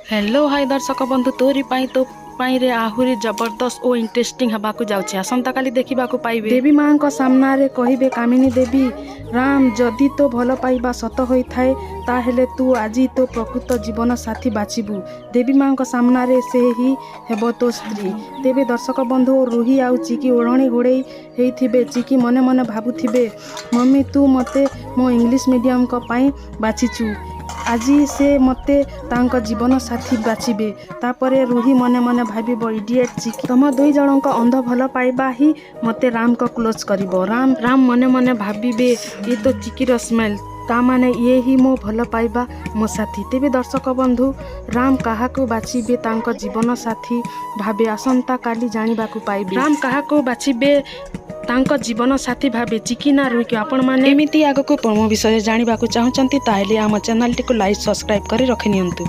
Hello hi दर्शक बंधु तोरी तो रे आहुरी जबरदस्त और इंटरेस्टिंग हवाकू जाउछे आसंता काली देखिबाकू पाइबे। देवी माँ को सामने कहिबे कामिनी देवी राम जदि तो भल पाइबा सत होई थाए ताहेले तू आजी तो प्रकृत जीवन साथी बाछिबू। देवी माँ को सामने से ही हेब तो स्त्री। तेबे दर्शक बंधु रुही आउ चिकी ओढ़णी घोड़े हेइथिबे। चिकी मने मने भाबुथिबे मम्मी तू मते मो इंग्लिश मीडियम को पाई बाछिचु आजी से मते तांको जीवन साथी बाछिबे। तापरे रुही मने मने भाबिबो इडियट चिकी तम दुई जनक अंध भल पाइबा ही मते राम को क्लोज करिबो। राम मने मने भाबिबे ये तो चिकीर स्माइल ता माने ये ही मो भल पाइबा मो साथी। तेबे दर्शक बंधु राम काहाकू बाछिबे तांको जीवन साथी भाबे आसंता काली जानिबाकू पाइबे। राम काहाकू बाछिबे तांको जीवन साथी भाबे चिकी ना रुही आपण माने एमिति आगको प्रोमो विषय जानिबाकू चाहुचंती ताहेले आम चैनल टी को लाइक सब्सक्राइब करी रखि नियंतु।